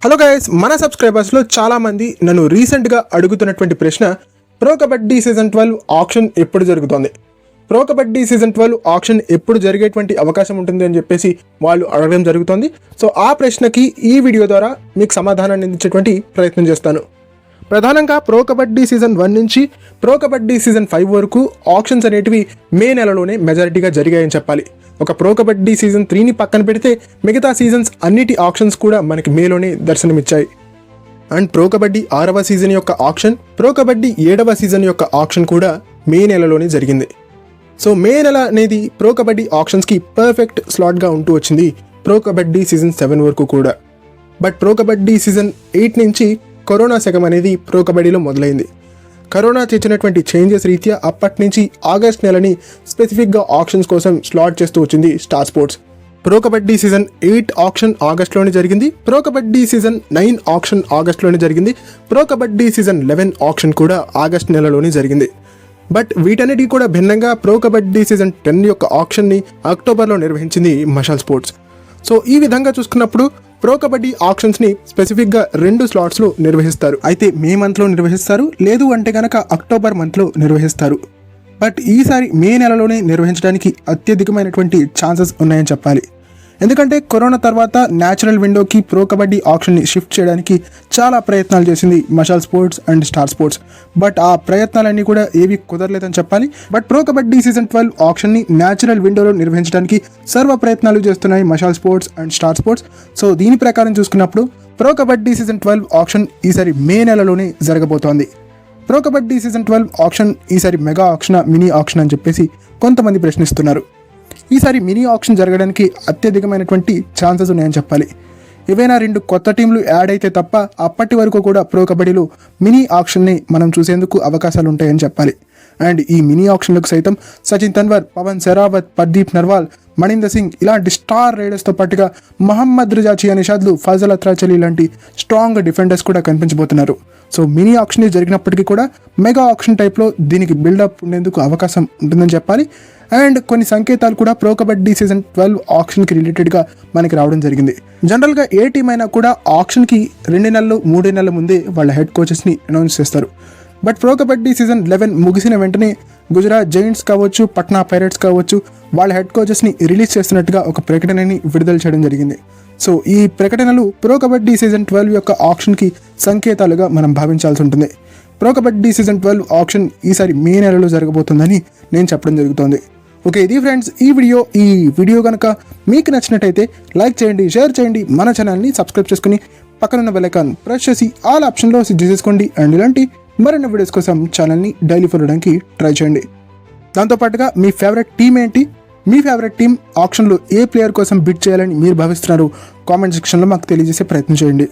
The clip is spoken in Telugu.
హలో గైస్, మన సబ్స్క్రైబర్స్లో చాలామంది నన్ను రీసెంట్గా అడుగుతున్నటువంటి ప్రశ్న, ప్రో కబడ్డీ సీజన్ 12 ఆక్షన్ ఎప్పుడు జరుగుతుంది, ప్రో కబడ్డీ సీజన్ 12 ఆక్షన్ ఎప్పుడు జరిగేటువంటి అవకాశం ఉంటుంది అని చెప్పేసి వాళ్ళు అడగడం జరుగుతుంది. సో ఆ ప్రశ్నకి ఈ వీడియో ద్వారా మీకు సమాధానాన్ని అందించేటువంటి ప్రయత్నం చేస్తాను. ప్రధానంగా ప్రో కబడ్డీ సీజన్ 1 నుంచి ప్రో కబడ్డీ సీజన్ 5 వరకు ఆక్షన్స్ అనేటివి మే నెలలోనే మెజారిటీగా జరిగాయని చెప్పాలి. ఒక ప్రో కబడ్డీ సీజన్ 3ని పక్కన పెడితే మిగతా సీజన్స్ అన్నిటి ఆక్షన్స్ కూడా మనకి మేలోనే దర్శనమిచ్చాయి. అండ్ ప్రో కబడ్డీ 6వ సీజన్ యొక్క ఆక్షన్, ప్రో కబడ్డీ 7వ సీజన్ యొక్క ఆక్షన్ కూడా మే నెలలోనే జరిగింది. సో మే నెల అనేది ప్రో కబడ్డీ ఆక్షన్స్కి పర్ఫెక్ట్ స్లాట్గా ఉంటూ వచ్చింది ప్రో కబడ్డీ సీజన్ 7 వరకు కూడా. బట్ ప్రో కబడ్డీ సీజన్ 8 నుంచి కరోనా శకం అనేది ప్రో కబడ్డీలో మొదలైంది. కరోనా తెచ్చినటువంటి చేంజెస్ రీత్యా అప్పటి నుంచి ఆగస్ట్ నెలని స్పెసిఫిక్గా ఆక్షన్స్ కోసం స్లాట్ చేస్తూ వచ్చింది star sports. Pro kabaddi season 8 auction ఆగస్ట్లోనే జరిగింది, ప్రో కబడ్డీ సీజన్ 9 ఆక్షన్ ఆగస్ట్లోనే జరిగింది, ప్రో కబడ్డీ సీజన్ 11 ఆక్షన్ కూడా ఆగస్ట్ నెలలోనే జరిగింది. బట్ వీటన్నిటికీ కూడా భిన్నంగా ప్రో కబడ్డీ సీజన్ 10 యొక్క ఆక్షన్ని అక్టోబర్లో నిర్వహించింది మషాల్ స్పోర్ట్స్. సో ఈ విధంగా చూసుకున్నప్పుడు ప్రో కబడ్డీ ఆక్షన్స్ని స్పెసిఫిక్గా 2 స్లాట్స్లో నిర్వహిస్తారు. అయితే మే మంత్లో నిర్వహిస్తారు, లేదు అంటే కనుక అక్టోబర్ మంత్లో నిర్వహిస్తారు. బట్ ఈసారి మే నెలలోనే నిర్వహించడానికి అత్యధికమైనటువంటి ఛాన్సెస్ ఉన్నాయని చెప్పాలి. ఎందుకంటే కరోనా తర్వాత న్యాచురల్ విండోకి ప్రో కబడ్డీ ఆక్షన్ని షిఫ్ట్ చేయడానికి చాలా ప్రయత్నాలు చేసింది మషాల్ sports and star sports. But ఆ ప్రయత్నాలన్నీ కూడా ఏవి కుదరలేదని చెప్పాలి. But pro kabaddi season 12 ఆక్షన్ని natural విండోలో నిర్వహించడానికి సర్వ ప్రయత్నాలు చేస్తున్నాయి మషాల్ sports and star sports. So దీని ప్రకారం చూసుకున్నప్పుడు ప్రో కబడ్డీ సీజన్ 12 ఆక్షన్ ఈసారి మే నెలలోనే జరగబోతోంది. ప్రో కబడ్డీ సీజన్ 12 ఆక్షన్ ఈసారి మెగా ఆక్షన్, మినీ ఆక్షన్ అని చెప్పేసి కొంతమంది ప్రశ్నిస్తున్నారు. ఈసారి మినీ ఆక్షన్ జరగడానికి అత్యధికమైనటువంటి ఛాన్సెస్ ఉన్నాయని చెప్పాలి. ఏవైనా 2 కొత్త టీంలు యాడ్ అయితే తప్ప అప్పటి వరకు కూడా ప్రో కబడ్డీలో మినీ ఆక్షన్ని మనం చూసేందుకు అవకాశాలు ఉంటాయని చెప్పాలి. అండ్ ఈ మినీ ఆక్షన్లకు సైతం సచిన్ తన్వర్, పవన్ సెరావత్, పర్దీప్ నర్వాల్, మణీందర్ సింగ్ ఇలాంటి స్టార్ రైడర్స్తో పాటుగా మహమ్మద్ రిజా చియా నిషాద్లు, ఫజల్ అత్రాచలి లాంటి స్ట్రాంగ్ డిఫెండర్స్ కూడా కనిపించబోతున్నారు. సో మినీ ఆక్షన్ జరిగినప్పటికీ కూడా మెగా ఆక్షన్ టైప్లో దీనికి బిల్డప్ ఉండేందుకు అవకాశం ఉంటుందని చెప్పాలి. అండ్ కొన్ని సంకేతాలు కూడా ప్రో కబడ్డీ సీజన్ 12 ఆక్షన్కి రిలేటెడ్గా మనకి రావడం జరిగింది. జనరల్గా ఏ టీం అయినా కూడా ఆక్షన్కి 2 నెలలు 3 నెలల ముందే వాళ్ళ హెడ్ కోచెస్ని అనౌన్స్ చేస్తారు. బట్ ప్రో కబడ్డీ సీజన్ 11 ముగిసిన వెంటనే గుజరాత్ జైంట్స్ కావచ్చు, పట్నా పైరేట్స్ కావచ్చు, వాళ్ళ హెడ్ కోచెస్ని రిలీజ్ చేస్తున్నట్టుగా ఒక ప్రకటనని విడుదల చేయడం జరిగింది. సో ఈ ప్రకటనలు ప్రో కబడ్డీ సీజన్ 12 యొక్క ఆక్షన్కి సంకేతాలుగా మనం భావించాల్సి ఉంటుంది. ప్రో కబడ్డీ సీజన్ 12 ఆక్షన్ ఈసారి మే నెలలో జరగబోతుందని నేను చెప్పడం జరుగుతోంది. ఓకే, ఇది ఫ్రెండ్స్ ఈ వీడియో కనుక మీకు నచ్చినట్టయితే లైక్ చేయండి, షేర్ చేయండి, మన ఛానల్ని సబ్స్క్రైబ్ చేసుకుని పక్కనున్న బెల్ ఐకాన్ ప్రెస్ చేసి ఆల్ ఆప్షన్లో సెట్ చేసుకోండి. అండ్ ఇలాంటి మరిన్ని వీడియోస్ కోసం ఛానల్ని డైలీ ఫాలో అవడానికి ట్రై చేయండి. దాంతోపాటుగా మీ ఫేవరెట్ టీం ఏంటి, మీ ఫేవరెట్ టీం ఆక్షన్లో ఏ ప్లేయర్ కోసం బిడ్ చేయాలని మీరు భావిస్తున్నారు కామెంట్ సెక్షన్లో మాకు తెలియజేసే ప్రయత్నం చేయండి.